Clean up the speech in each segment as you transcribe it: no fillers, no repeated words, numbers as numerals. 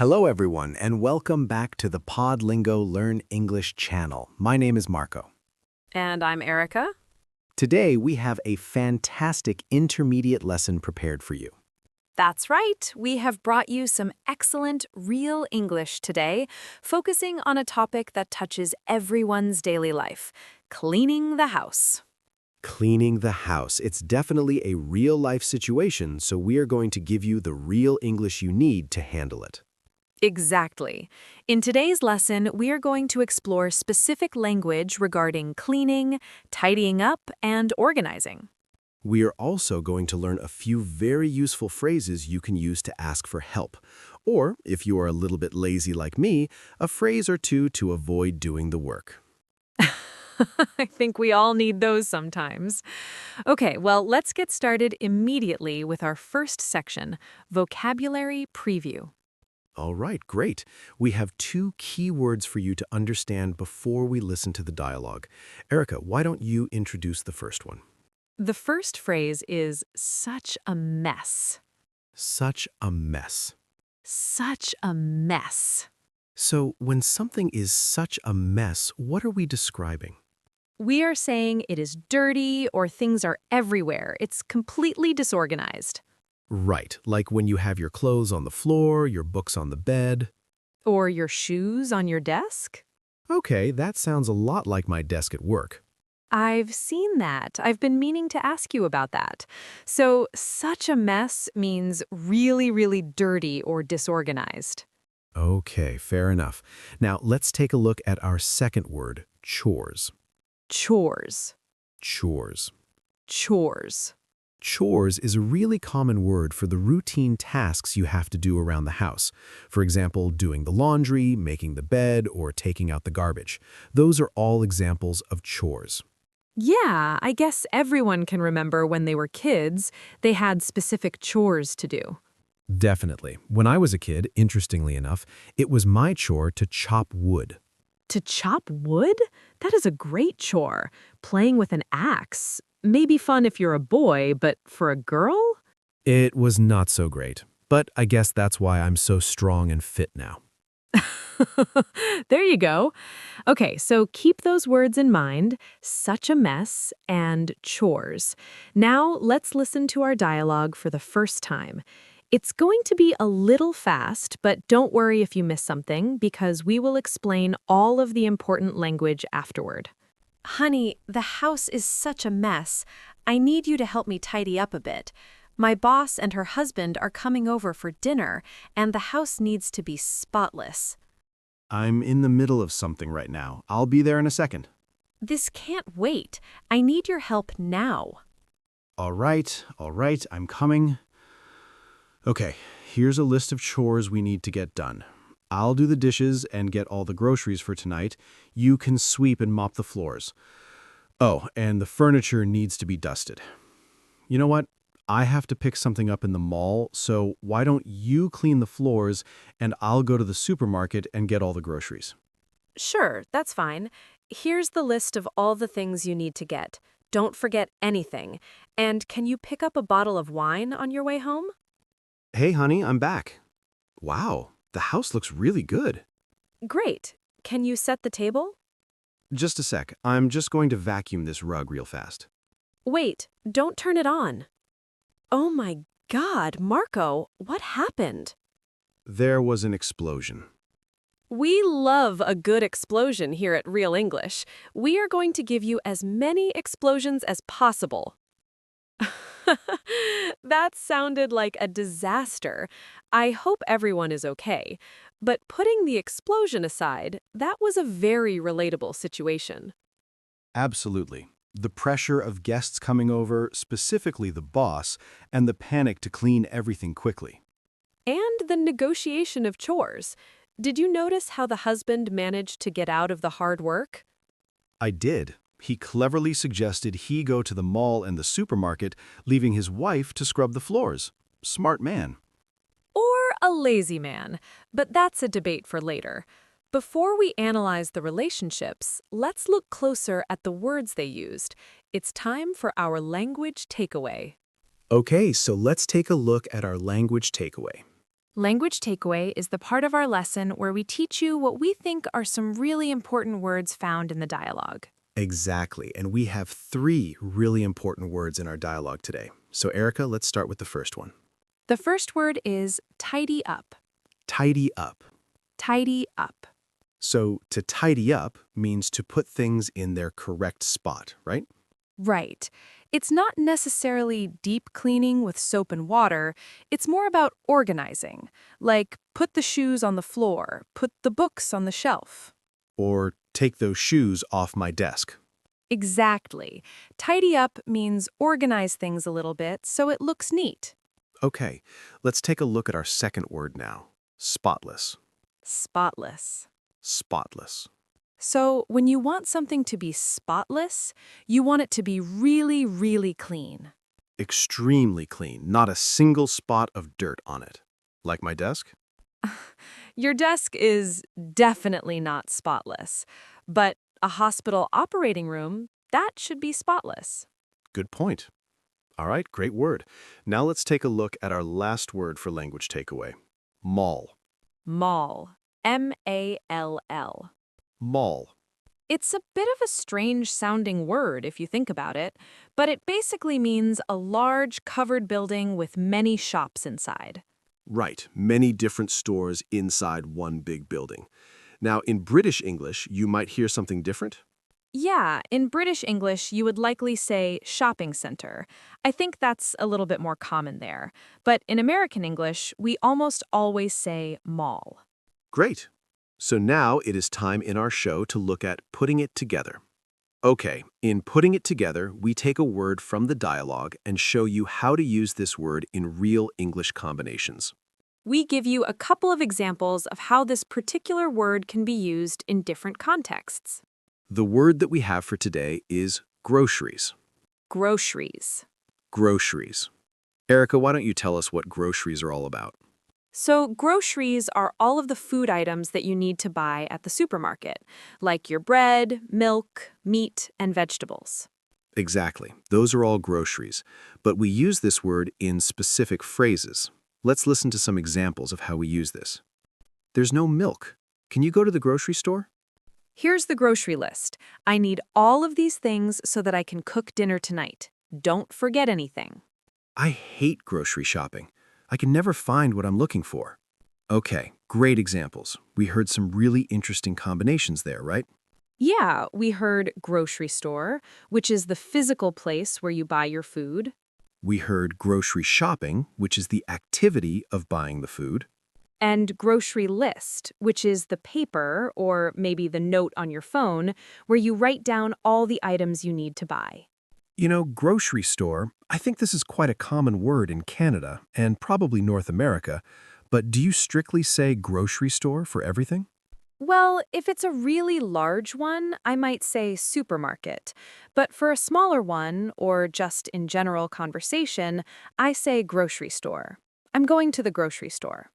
Hello, everyone, and welcome back to the Podlingo Learn English channel. My name is Marco. And I'm Erica. Today, we have a fantastic intermediate lesson prepared for you. That's right. We have brought you some excellent real English today, focusing on a topic that touches everyone's daily life, cleaning the house. Cleaning the house. It's definitely a real-life situation, so we are going to give you the real English you need to handle it. Exactly. In today's lesson, we are going to explore specific language regarding cleaning, tidying up, and organizing. We are also going to learn a few very useful phrases you can use to ask for help. Or, if you are a little bit lazy like me, a phrase or two to avoid doing the work. I think we all need those sometimes. Okay, well, let's get started immediately with our first section, Vocabulary Preview. All right, great. We have two key words for you to understand before we listen to the dialogue. Erica, why don't you introduce the first one? The first phrase is such a mess. Such a mess. Such a mess. So, when something is such a mess, what are we describing? We are saying it is dirty or things are everywhere. It's completely disorganized. Right, like when you have your clothes on the floor, your books on the bed. Or your shoes on your desk? Okay, that sounds a lot like my desk at work. I've seen that. I've been meaning to ask you about that. So, such a mess means really, really dirty or disorganized. Okay, fair enough. Now, let's take a look at our second word, chores. Chores. Chores. Chores. Chores is a really common word for the routine tasks you have to do around the house. For example, doing the laundry, making the bed, or taking out the garbage. Those are all examples of chores. Yeah, I guess everyone can remember when they were kids, they had specific chores to do. Definitely. When I was a kid, interestingly enough, it was my chore to chop wood. To chop wood? That is a great chore. Playing with an axe. Maybe fun if you're a boy, but for a girl? It was not so great, but I guess that's why I'm so strong and fit now. There you go. Okay, so keep those words in mind, such a mess and chores. Now let's listen to our dialogue for the first time. It's going to be a little fast, but don't worry if you miss something because we will explain all of the important language afterward. Honey, the house is such a mess. I need you to help me tidy up a bit. My boss and her husband are coming over for dinner, and the house needs to be spotless. I'm in the middle of something right now. I'll be there in a second. This can't wait. I need your help now. All right, I'm coming. Okay, here's a list of chores we need to get done. I'll do the dishes and get all the groceries for tonight. You can sweep and mop the floors. Oh, and the furniture needs to be dusted. You know what? I have to pick something up in the mall, so why don't you clean the floors and I'll go to the supermarket and get all the groceries. Sure, that's fine. Here's the list of all the things you need to get. Don't forget anything. And can you pick up a bottle of wine on your way home? Hey, honey, I'm back. Wow, the house looks really good. Great. Can you set the table? Just a sec. I'm just going to vacuum this rug real fast. Wait, don't turn it on. Oh my God, Marco, what happened? There was an explosion. We love a good explosion here at Real English. We are going to give you as many explosions as possible. That sounded like a disaster. I hope everyone is okay. But putting the explosion aside, that was a very relatable situation. Absolutely. The pressure of guests coming over, specifically the boss, and the panic to clean everything quickly. And the negotiation of chores. Did you notice how the husband managed to get out of the hard work? I did. He cleverly suggested he go to the mall and the supermarket, leaving his wife to scrub the floors. Smart man. Or a lazy man, but that's a debate for later. Before we analyze the relationships, let's look closer at the words they used. It's time for our language takeaway. Okay, so let's take a look at our language takeaway. Language takeaway is the part of our lesson where we teach you what we think are some really important words found in the dialogue. Exactly, and we have 3 really important words in our dialogue today. So Erica, let's start with the first one. The first word is tidy up. Tidy up. Tidy up. So to tidy up means to put things in their correct spot, right? Right. It's not necessarily deep cleaning with soap and water. It's more about organizing, like put the shoes on the floor, put the books on the shelf. Or take those shoes off my desk. Exactly. Tidy up means organize things a little bit so it looks neat. Okay, let's take a look at our second word now. Spotless. Spotless. Spotless. So when you want something to be spotless, you want it to be really, really clean. Extremely clean, not a single spot of dirt on it. Like my desk? Your desk is definitely not spotless, but a hospital operating room, that should be spotless. Good point. All right, great word. Now let's take a look at our last word for language takeaway. Mall. Mall. M-A-L-L. Mall. It's a bit of a strange-sounding word if you think about it, but it basically means a large, covered building with many shops inside. Right, many different stores inside one big building. Now, in British English, you might hear something different. Yeah, in British English, you would likely say shopping center. I think that's a little bit more common there. But in American English, we almost always say mall. Great. So now it is time in our show to look at putting it together. Okay, in putting it together, we take a word from the dialogue and show you how to use this word in real English combinations. We give you a couple of examples of how this particular word can be used in different contexts. The word that we have for today is groceries. Groceries. Groceries. Erica, why don't you tell us what groceries are all about? So, groceries are all of the food items that you need to buy at the supermarket, like your bread, milk, meat, and vegetables. Exactly. Those are all groceries. But we use this word in specific phrases. Let's listen to some examples of how we use this. There's no milk. Can you go to the grocery store? Here's the grocery list. I need all of these things so that I can cook dinner tonight. Don't forget anything. I hate grocery shopping. I can never find what I'm looking for. Okay, great examples. We heard some really interesting combinations there, right? Yeah, we heard grocery store, which is the physical place where you buy your food. We heard grocery shopping, which is the activity of buying the food. And grocery list, which is the paper, or maybe the note on your phone, where you write down all the items you need to buy. You know, grocery store, I think this is quite a common word in Canada and probably North America, but do you strictly say grocery store for everything? Well, if it's a really large one, I might say supermarket. But for a smaller one, or just in general conversation, I say grocery store. I'm going to the grocery store.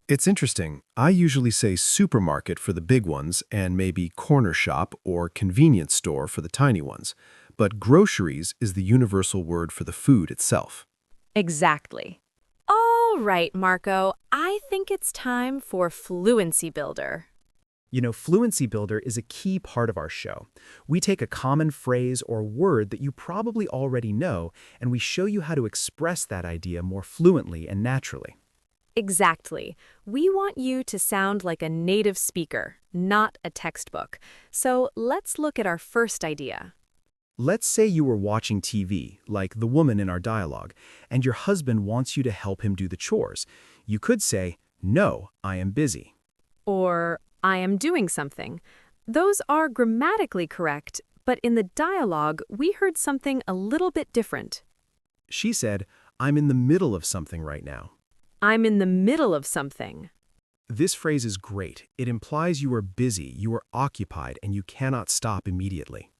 It's interesting. I usually say supermarket for the big ones and maybe corner shop or convenience store for the tiny ones. But groceries is the universal word for the food itself. Exactly. All right, Marco, I think it's time for Fluency Builder. You know, Fluency Builder is a key part of our show. We take a common phrase or word that you probably already know, and we show you how to express that idea more fluently and naturally. Exactly. We want you to sound like a native speaker, not a textbook. So let's look at our first idea. Let's say you were watching TV, like the woman in our dialogue, and your husband wants you to help him do the chores. You could say, "No, I am busy." Or, I am doing something. Those are grammatically correct, but in the dialogue, we heard something a little bit different. She said, "I'm in the middle of something right now." I'm in the middle of something. This phrase is great. It implies you are busy, you are occupied, and you cannot stop immediately.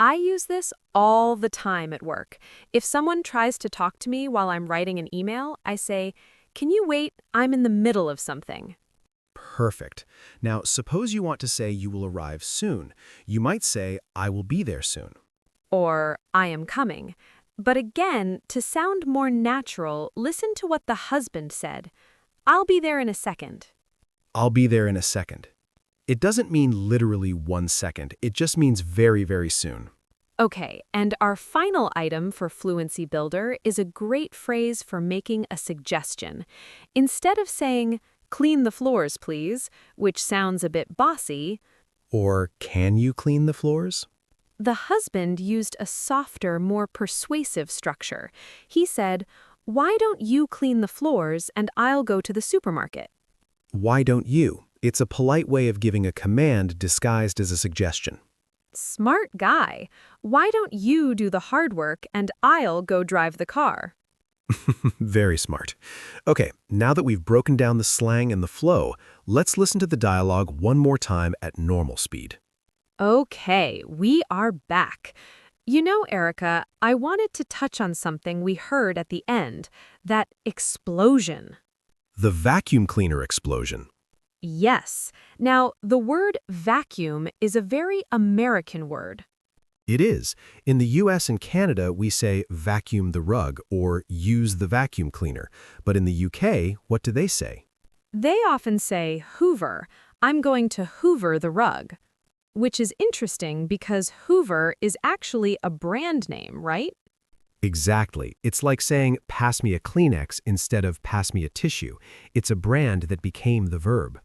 I use this all the time at work. If someone tries to talk to me while I'm writing an email, I say, "Can you wait? I'm in the middle of something." Perfect. Now, suppose you want to say you will arrive soon. You might say, "I will be there soon." Or, I am coming. But again, to sound more natural, listen to what the husband said. I'll be there in a second. I'll be there in a second. It doesn't mean literally 1 second. It just means very, very soon. Okay, and our final item for Fluency Builder is a great phrase for making a suggestion. Instead of saying, "Clean the floors, please," which sounds a bit bossy, Or can you clean the floors? the husband used a softer, more persuasive structure. He said, "Why don't you clean the floors and I'll go to the supermarket?" Why don't you? It's a polite way of giving a command disguised as a suggestion. Smart guy. Why don't you do the hard work and I'll go drive the car? Very smart. Okay, now that we've broken down the slang and the flow, let's listen to the dialogue one more time at normal speed. Okay, we are back. You know, Erica, I wanted to touch on something we heard at the end, that explosion. The vacuum cleaner explosion. Yes. Now, the word vacuum is a very American word. It is. In the US and Canada, we say vacuum the rug or use the vacuum cleaner. But in the UK, what do they say? They often say Hoover. I'm going to Hoover the rug. Which is interesting because Hoover is actually a brand name, right? Exactly. It's like saying pass me a Kleenex instead of pass me a tissue. It's a brand that became the verb.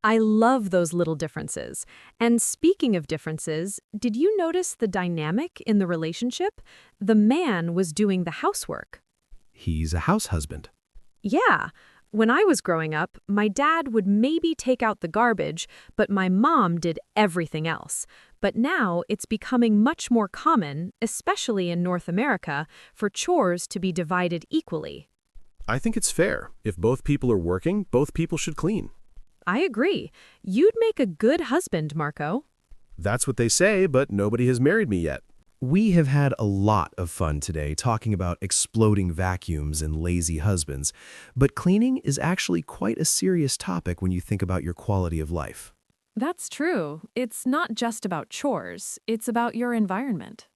I love those little differences. And speaking of differences, did you notice the dynamic in the relationship? The man was doing the housework. He's a house husband. Yeah. When I was growing up, my dad would maybe take out the garbage, but my mom did everything else. But now it's becoming much more common, especially in North America, for chores to be divided equally. I think it's fair. If both people are working, both people should clean. I agree. You'd make a good husband, Marco. That's what they say, but nobody has married me yet. We have had a lot of fun today talking about exploding vacuums and lazy husbands, but cleaning is actually quite a serious topic when you think about your quality of life. That's true. It's not just about chores, it's about your environment.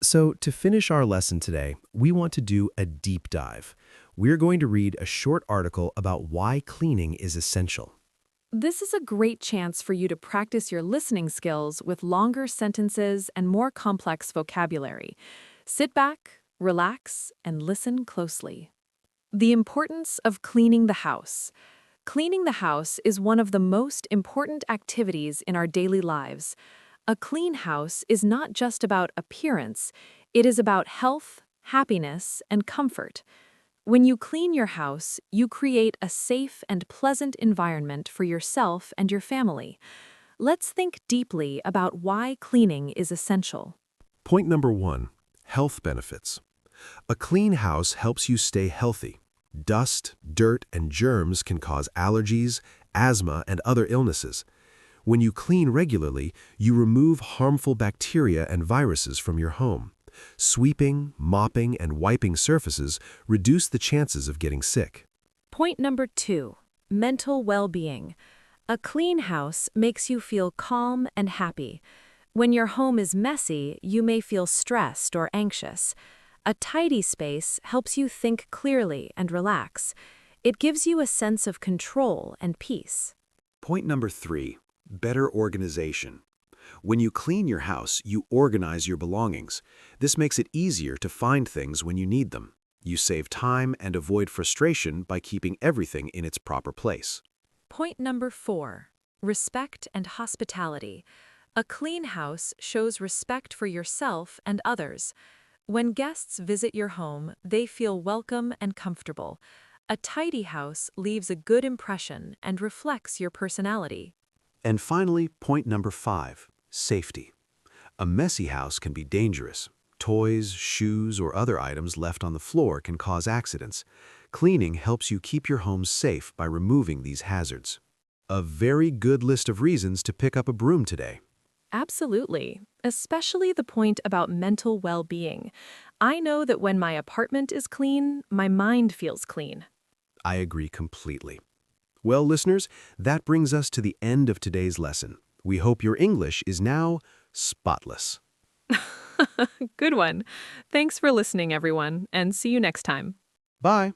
So to finish our lesson today, we want to do a deep dive. We're going to read a short article about why cleaning is essential. This is a great chance for you to practice your listening skills with longer sentences and more complex vocabulary. Sit back, relax, and listen closely. The importance of cleaning the house. Cleaning the house is one of the most important activities in our daily lives. A clean house is not just about appearance, it is about health, happiness, and comfort. When you clean your house, you create a safe and pleasant environment for yourself and your family. Let's think deeply about why cleaning is essential. Point number 1, health benefits. A clean house helps you stay healthy. Dust, dirt, and germs can cause allergies, asthma, and other illnesses. When you clean regularly, you remove harmful bacteria and viruses from your home. Sweeping, mopping, and wiping surfaces reduce the chances of getting sick. Point number 2, mental well-being. A clean house makes you feel calm and happy. When your home is messy, you may feel stressed or anxious. A tidy space helps you think clearly and relax. It gives you a sense of control and peace. Point number 3, better organization. When you clean your house, you organize your belongings. This makes it easier to find things when you need them. You save time and avoid frustration by keeping everything in its proper place. Point number 4, respect and hospitality. A clean house shows respect for yourself and others. When guests visit your home, they feel welcome and comfortable. A tidy house leaves a good impression and reflects your personality. And finally, point number 5, safety. A messy house can be dangerous. Toys, shoes, or other items left on the floor can cause accidents. Cleaning helps you keep your home safe by removing these hazards. A very good list of reasons to pick up a broom today. Absolutely, especially the point about mental well-being. I know that when my apartment is clean, my mind feels clean. I agree completely. Well, listeners, that brings us to the end of today's lesson. We hope your English is now spotless. Good one. Thanks for listening, everyone, and see you next time. Bye.